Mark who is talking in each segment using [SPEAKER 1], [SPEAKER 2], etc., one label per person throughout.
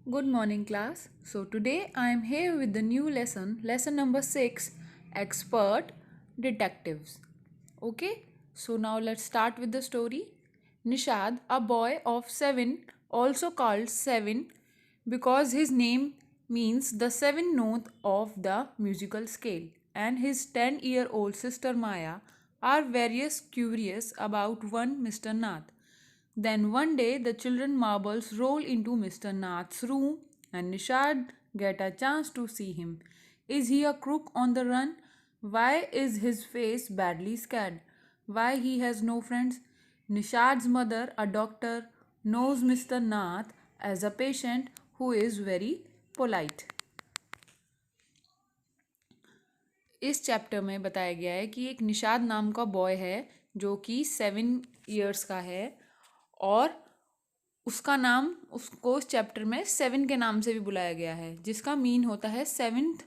[SPEAKER 1] Good morning, class. So, today I am here with the new lesson number 6 Expert Detectives. Okay, so now let's start with the story. Nishad, a boy of 7, also called Seven because his name means the seventh note of the musical scale, and his 10-year-old sister Maya are very curious about one Mr. Nath. Then one day the children marbles roll into Mr. Nath's room and Nishad get a chance to see him. Is he a crook on the run? Why is his face badly scared? Why he has no friends? Nishad's mother, a doctor, knows Mr. Nath as a patient who is very polite. इस chapter में बताया गया है कि एक निषाद नाम का boy है जो कि 7 इयर्स का है और उसका नाम उसको इस चैप्टर में 7 के नाम से भी बुलाया गया है जिसका मीन होता है seventh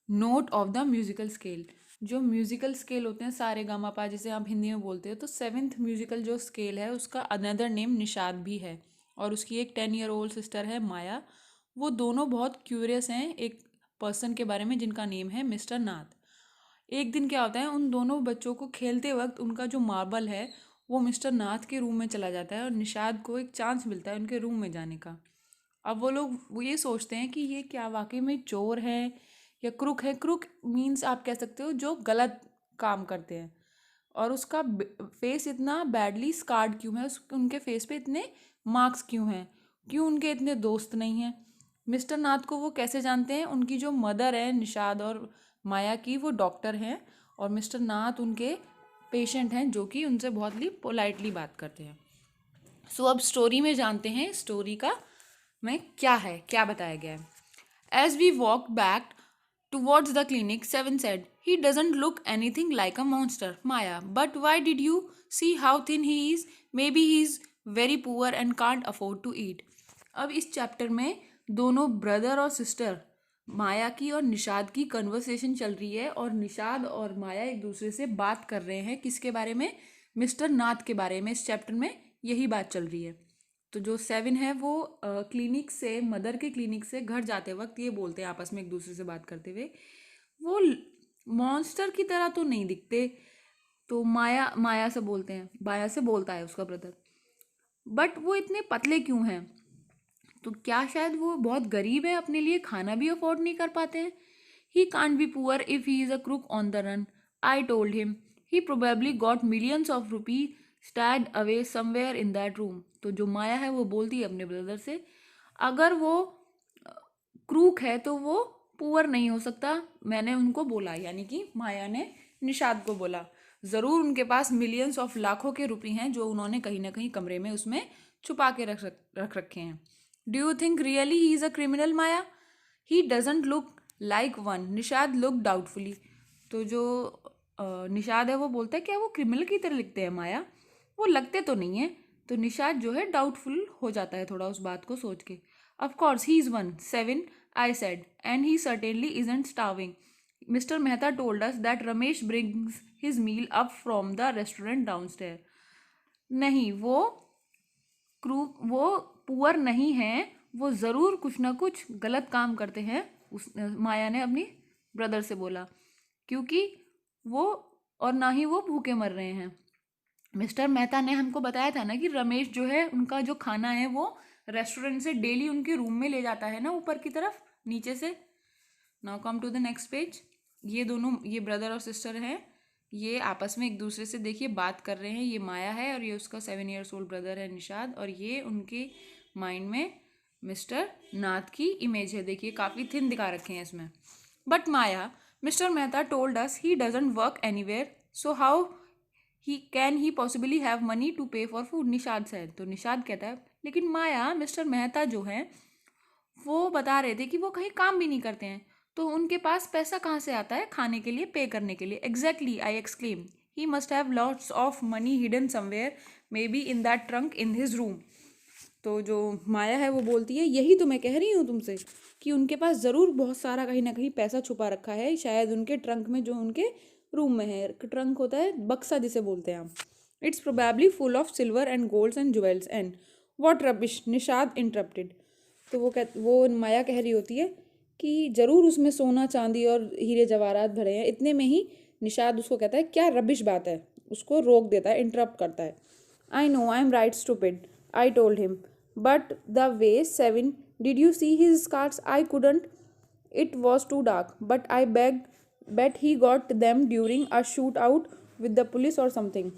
[SPEAKER 1] note of the musical scale. जो म्यूजिकल स्केल होते हैं सारे गामा पा जिसे आप हिंदी में बोलते हो, तो सेवेंथ म्यूजिकल जो स्केल है उसका अनदर नेम निषाद भी है। और उसकी एक 10 ईयर ओल्ड सिस्टर है माया। वो दोनों बहुत क्यूरियस हैं एक पर्सन के बारे में जिनका नेम है मिस्टर नाथ। एक दिन क्या होता है, उन दोनों बच्चों को खेलते वक्त उनका जो मार्बल है वो मिस्टर नाथ के रूम में चला जाता है और निषाद को एक चांस मिलता है उनके रूम में जाने का। अब वो ये सोचते हैं कि ये क्या वाकई में चोर है या क्रुक है। क्रुक मीन्स आप कह सकते हो जो गलत काम करते हैं। और उसका फेस इतना बैडली स्कार्ड क्यों है, उनके फेस पे इतने मार्क्स क्यों हैं, क्यों उनके इतने दोस्त नहीं हैं। मिस्टर नाथ को वो कैसे जानते हैं? उनकी जो मदर है निषाद और माया की, वो डॉक्टर हैं और मिस्टर नाथ उनके पेशेंट हैं जो कि उनसे बहुत ही पोलाइटली बात करते हैं। सो अब स्टोरी में जानते हैं स्टोरी का में क्या है, क्या बताया गया है। As we walk back towards the clinic, Seven said, he doesn't look anything like a monster Maya, but why did you see how thin he is? Maybe he is very poor and can't afford to eat. अब इस chapter में दोनों brother और sister माया की और निषाद की conversation चल रही है और निषाद और माया एक दूसरे से बात कर रहे हैं किसके बारे में? मिस्टर नाथ के बारे में। इस चैप्टर में यही बात चल रही है। तो जो 7 है वो क्लिनिक से, मदर के क्लिनिक से घर जाते वक्त ये बोलते हैं आपस में एक दूसरे से बात करते हुए, वो मॉन्स्टर की तरह तो नहीं दिखते। तो माया माया से बोलते हैं, माया से बोलता है उसका ब्रदर, बट वो इतने पतले क्यों हैं? तो क्या शायद वो बहुत गरीब है, अपने लिए खाना भी अफोर्ड नहीं कर पाते हैं? He can't be poor if he is a crook on the run. I told him he probably got millions of rupee stashed away somewhere in that room. तो जो माया है वो बोलती है अपने ब्रदर से, अगर वो क्रूक है तो वो पुअर नहीं हो सकता। मैंने उनको बोला, यानी कि माया ने निषाद को बोला, ज़रूर उनके पास मिलियंस ऑफ लाखों के रुपये हैं जो उन्होंने कहीं ना कहीं कमरे में उसमें छुपा के रख रखे हैं। Do you think really he is a criminal Maya? He doesn't look like one. Nishad look doubtfully. तो जो निषाद है वो बोलता है क्या वो क्रिमिनल की तरह लिखते हैं माया? वो लगते तो नहीं है। तो निषाद जो है डाउटफुल हो जाता है थोड़ा उस बात को सोच के। Of course he is one, 7 I said, and he certainly isn't starving. Mister Mehta told us that Ramesh brings his meal up from the restaurant downstair. नहीं, वो पुअर नहीं है, वो ज़रूर कुछ ना कुछ गलत काम करते हैं, उस माया ने अपनी ब्रदर से बोला, क्योंकि वो, और ना ही वो भूखे मर रहे हैं। मिस्टर मेहता ने हमको बताया था ना कि रमेश जो है उनका जो खाना है वो रेस्टोरेंट से डेली उनके रूम में ले जाता है ना, ऊपर की तरफ नीचे से। Now come to the next page. ये दोनों, ये ब्रदर और सिस्टर हैं, ये आपस में एक दूसरे से देखिए बात कर रहे हैं। ये माया है और ये उसका 7 ईयर्स ओल्ड ब्रदर है निषाद, और ये उनके माइंड में मिस्टर नाथ की इमेज है। देखिए काफ़ी थिन दिखा रखे हैं इसमें। But Maya, mister Mehta told us he doesn't work anywhere, so how he possibly have money to pay for food, Nishad said. तो निषाद कहता है लेकिन माया, मिस्टर मेहता जो है वो बता रहे थे कि वो कहीं काम भी नहीं करते हैं, तो उनके पास पैसा कहाँ से आता है खाने के लिए, पे करने के लिए? Exactly, I exclaim, he must have lots of money hidden somewhere, may be in that trunk in his room. तो जो माया है वो बोलती है यही तो मैं कह रही हूँ तुमसे कि उनके पास ज़रूर बहुत सारा कहीं ना कहीं पैसा छुपा रखा है, शायद उनके ट्रंक में जो उनके रूम में है। ट्रंक होता है बक्सा जिसे बोलते हैं हम। It's probably full of silver and golds and jewels and what rubbish, Nishad interrupted. तो वो माया कह रही होती है कि ज़रूर उसमें सोना चांदी और हीरे जवाहरात भरे हैं। इतने में ही निषाद उसको कहता है क्या रबिश बात है, उसको रोक देता है, इंटरप्ट करता है। I know I am right stupid, I told him, but the way Seven did you see his scars, I couldn't, it was too dark, but I bet he got them during a shootout with the police or something।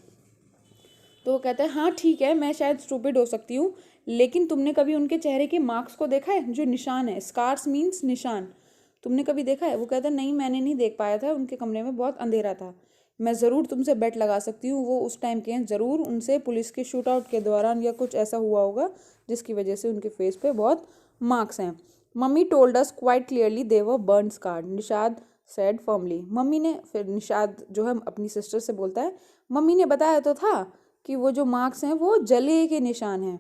[SPEAKER 1] तो वो कहता है हाँ ठीक है, मैं शायद stupid हो सकती हूँ, लेकिन तुमने कभी उनके चेहरे के मार्क्स को देखा है, जो निशान है, स्कार्स मीन्स निशान, तुमने कभी देखा है? वो कहता है नहीं मैंने नहीं देख पाया था, उनके कमरे में बहुत अंधेरा था। मैं ज़रूर तुमसे बेट लगा सकती हूँ वो उस टाइम के हैं, ज़रूर उनसे पुलिस के शूट आउट के दौरान या कुछ ऐसा हुआ होगा जिसकी वजह से उनके फेस पे बहुत मार्क्स हैं। Mummy told us quite clearly they were burn scarred, Nishad said firmly. Mummy ने, फिर निषाद जो है अपनी सिस्टर से बोलता है, मम्मी ने बताया तो था कि वो जो मार्क्स हैं वो जले के निशान हैं।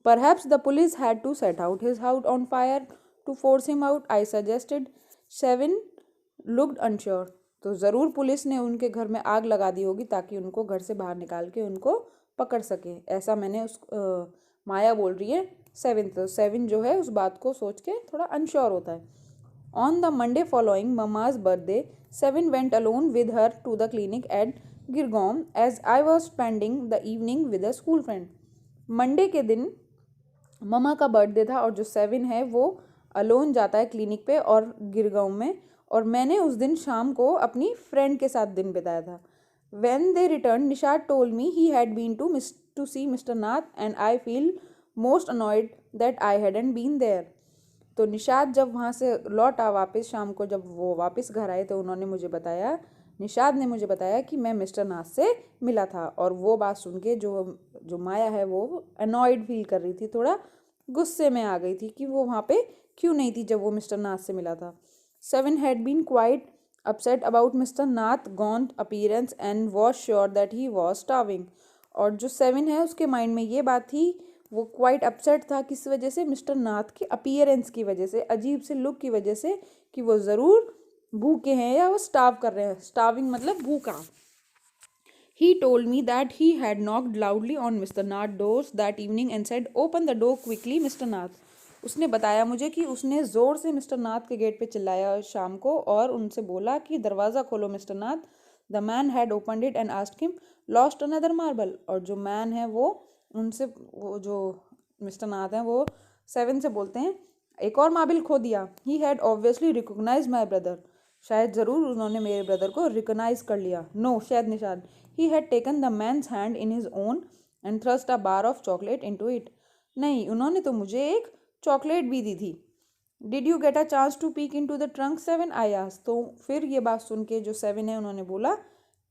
[SPEAKER 1] Perhaps the police had to set out his house on fire to force him out, I suggested. Seven looked unsure. तो ज़रूर पुलिस ने उनके घर में आग लगा दी होगी ताकि उनको घर से बाहर निकाल के उनको पकड़ सके, ऐसा मैंने माया बोल रही है सेवन। तो सेवन जो है उस बात को सोच के थोड़ा अनश्योर होता है। On the Monday following mama's birthday, Seven went alone with her to the clinic at Girgaon as I was spending the evening with a school friend. Monday के दिन ममा का बर्थडे था और जो सेवन है वो अलोन जाता है क्लिनिक पे और गिरगांव में, और मैंने उस दिन शाम को अपनी फ्रेंड के साथ दिन बिताया था। When they returned, Nishad told me he had been to see Mr. Nath and I feel most annoyed that I hadn't been there। तो निषाद जब वहाँ से लौटा वापस शाम को, जब वो वापस घर आए तो उन्होंने मुझे बताया, निषाद ने मुझे बताया कि मैं मिस्टर नाथ से मिला था। और वो बात सुन के जो माया है वो अनॉयड फील कर रही थी, थोड़ा गुस्से में आ गई थी कि वो वहाँ पे क्यों नहीं थी जब वो मिस्टर नाथ से मिला था। Seven had been quite upset about mister Nath gaunt appearance and was sure that he was starving. और जो सेवन है उसके माइंड में ये बात थी, वो क्वाइट अपसेट था किस वजह से, मिस्टर नाथ के अपीयरेंस की वजह से, अजीब से लुक की वजह से, कि वो ज़रूर भूखे हैं या वो स्टार्व कर रहे हैं। स्टार्विंग मतलब भूखा। He told me that he had knocked loudly on Mr. Nath's doors that evening and said, "Open the door quickly, Mr. Nath." उसने बताया मुझे कि उसने ज़ोर से मिस्टर नाथ के गेट पे चिल्लाया शाम को और उनसे बोला कि दरवाज़ा खोलो mister Nath. The man had opened it and asked him, lost another marble. और जो मैन है वो उनसे, वो जो मिस्टर नाथ हैं वो सेवन से बोलते हैं, एक और मार्बल खो दिया। He had obviously recognise my brother, शायद ज़रूर उन्होंने मेरे ब्रदर को रिकोगनाइज कर लिया। नो, शायद Nishad. He had taken the man's hand in his own and thrust a bar of chocolate into it. नहीं, उन्होंने तो मुझे एक चॉकलेट भी दी थी। Did you get a chance to peek into the trunk Seven, I asked. तो फिर ये बात सुन के जो सेवन है उन्होंने बोला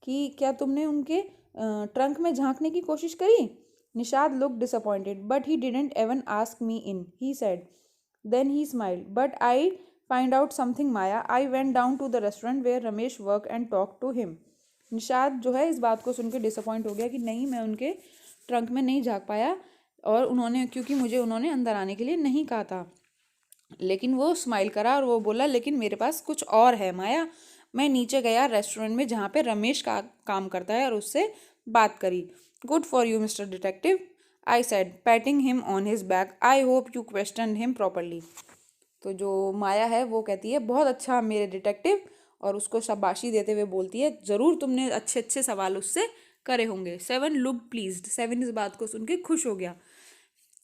[SPEAKER 1] कि क्या तुमने उनके ट्रंक में झांकने की कोशिश करी? Nishad look disappointed, but he didn't even ask me in, he said. Then he smiled, but I find out something Maya, I went down to the restaurant where Ramesh work and talk to him. Nishad जो है इस बात को सुन के disappoint हो गया कि नहीं, मैं उनके ट्रंक में नहीं झांक पाया, और उन्होंने, क्योंकि मुझे उन्होंने अंदर आने के लिए नहीं कहा था। लेकिन वो स्माइल करा और वो बोला, लेकिन मेरे पास कुछ और है माया। मैं नीचे गया रेस्टोरेंट में जहाँ पे रमेश का काम करता है और उससे बात करी। Good for you mister detective, I said, patting him on his back, I hope you question him properly. तो जो माया है वो कहती है, बहुत अच्छा मेरे डिटेक्टिव, और उसको शाबाशी देते हुए बोलती है, ज़रूर तुमने अच्छे अच्छे सवाल उससे करे होंगे। सेवन लुक प्लीज्ड, सेवन इस बात को सुन के खुश हो गया।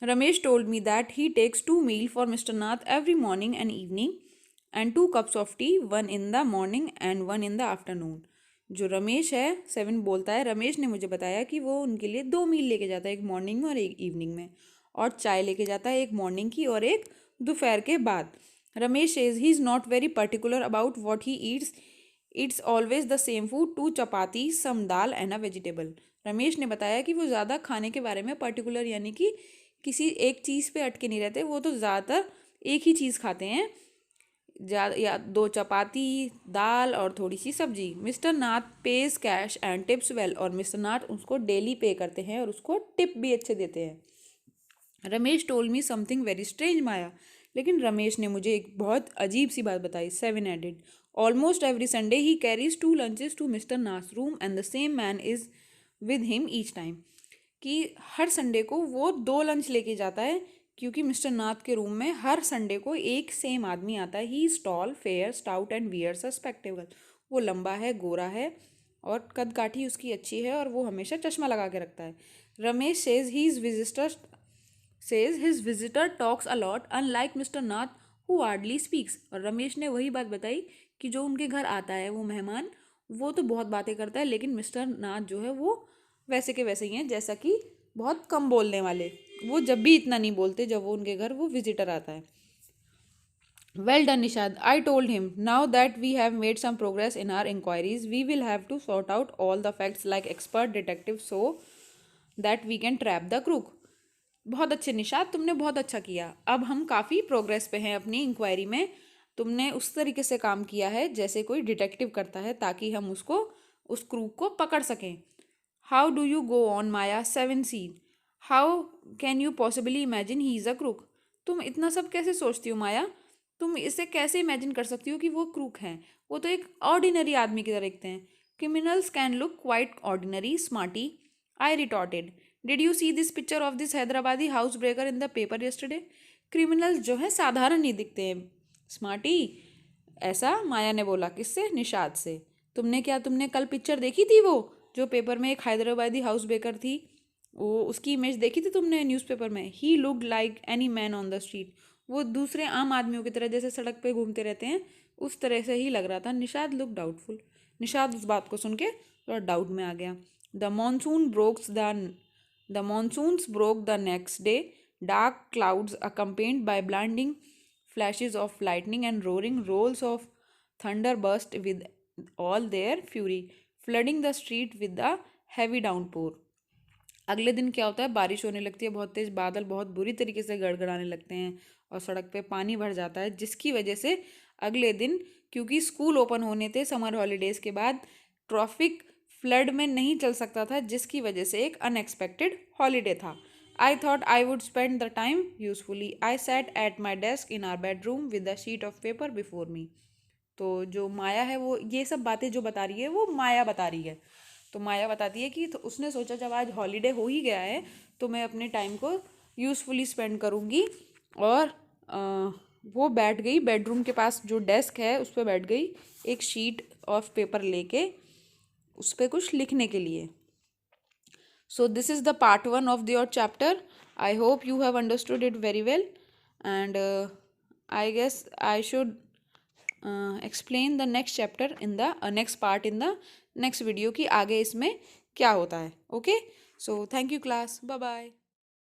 [SPEAKER 1] Ramesh told me that he takes 2 meals for Mr. Nath every morning and evening and 2 cups of tea, one in the morning and one in the afternoon। जो रमेश है, seven बोलता है, रमेश ने मुझे बताया कि वो उनके लिए 2 मील लेके जाता है, एक मॉर्निंग में और एक इवनिंग में, और चाय लेके जाता है, एक मॉर्निंग की और एक दोपहर के बाद। Ramesh says he is not very particular about what he eats, it's always the same food, 2 chapati, some dal and a vegetable. Ramesh ने बताया कि वो ज़्यादा खाने के बारे में पर्टिकुलर यानी कि किसी एक चीज़ पे अटके नहीं रहते, वो तो ज़्यादातर एक ही चीज़ खाते हैं, या 2 चपाती, दाल और थोड़ी सी सब्जी। Mister Nath page cache and tips well, और मिस्टर नाथ उसको डेली पे करते हैं और उसको टिप भी अच्छे देते हैं। Ramesh told me something very strange Maya, लेकिन रमेश ने मुझे एक बहुत अजीब सी बात बताई। Seven added, almost every Sunday he carries 2 lunches to mister Nath's room and the same man is with him each time. कि हर संडे को वो 2 लंच लेके जाता है क्योंकि मिस्टर नाथ के रूम में हर संडे को एक सेम आदमी आता है। He is tall, fair, stout and wears a spectacle. वो लंबा है, गोरा है और कद काठी उसकी अच्छी है और वो हमेशा चश्मा लगा के रखता है। Ramesh says his visitor talks a lot unlike mister Nath who hardly speaks. और रमेश ने वही बात बताई कि जो उनके घर आता है वो मेहमान, वो तो बहुत बातें करता है, लेकिन मिस्टर नाथ जो है वो वैसे के वैसे ही हैं, जैसा कि बहुत कम बोलने वाले। वो जब भी इतना नहीं बोलते जब वो उनके घर वो विजिटर आता है। Well done, Nishad. I told him, now that we have made some progress in our inquiries, we will have to sort out all the facts like expert detective so that we can trap the crook. बहुत अच्छे निशाद, तुमने बहुत अच्छा किया। अब हम काफ़ी progress पे हैं अपनी इंक्वायरी में। तुमने उस तरीके से काम किया है जैसे कोई डिटेक्टिव करता है, ताकि हम उस क्रूक को पकड़ सकें। How do you go on Maya 7 seen? How can you possibly imagine he is a crook? तुम इतना सब कैसे सोचती हो माया? तुम इसे कैसे इमेजिन कर सकती हो कि वो क्रूक हैं? वो तो एक ऑर्डिनरी आदमी की तरह दिखते हैं। Criminals can look quite ordinary, smarty, I retorted. Did you see this picture of this Hyderabadi house breaker in the paper yesterday? Criminals जो है साधारण ही दिखते हैं, स्मार्टी। ऐसा माया ने बोला। किससे? निषाद से। तुमने कल पिक्चर देखी थी वो जो पेपर में एक हैदराबादी हाउस ब्रेकर थी? वो उसकी इमेज देखी थी तुमने न्यूज़पेपर में? He looked like any man on the street. वो दूसरे आम आदमियों की तरह जैसे सड़क पे घूमते रहते हैं उस तरह से ही लग रहा था। Nishad look doubtful. निषाद उस बात को सुन के थोड़ा डाउट में आ गया। The monsoons broke the next day. Dark clouds accompanied by blinding flashes of lightning and roaring rolls of thunder burst with all their fury, flooding the street with a heavy downpour. अगले दिन क्या होता है? बारिश होने लगती है, बहुत तेज बादल बहुत बुरी तरीके से गड़गड़ाने लगते हैं और सड़क पे पानी भर जाता है, जिसकी वजह से अगले दिन, क्योंकि स्कूल ओपन होने थे समर हॉलीडेज के बाद, ट्रैफिक फ्लड में नहीं चल सकता था, जिसकी वजह से एक अनएक्सपेक्टेड हॉलीडे था। I thought I would spend the time usefully. I sat at my desk in our bedroom with a sheet of paper before me. तो जो माया है वो ये सब बातें जो बता रही है वो माया बता रही है। तो माया बताती है कि तो उसने सोचा जब आज हॉलीडे हो ही गया है तो मैं अपने टाइम को यूज़फुली स्पेंड करूँगी। और वो बैठ गई बेडरूम के पास, जो डेस्क है उस पर बैठ गई, एक शीट ऑफ पेपर लेके उस पर कुछ लिखने के लिए। So this is the part 1 of your chapter. I hope you have understood it very well, and I guess I should explain the next chapter in the next part in the next video कि आगे इसमें क्या होता है। Okay, so thank you class, bye bye.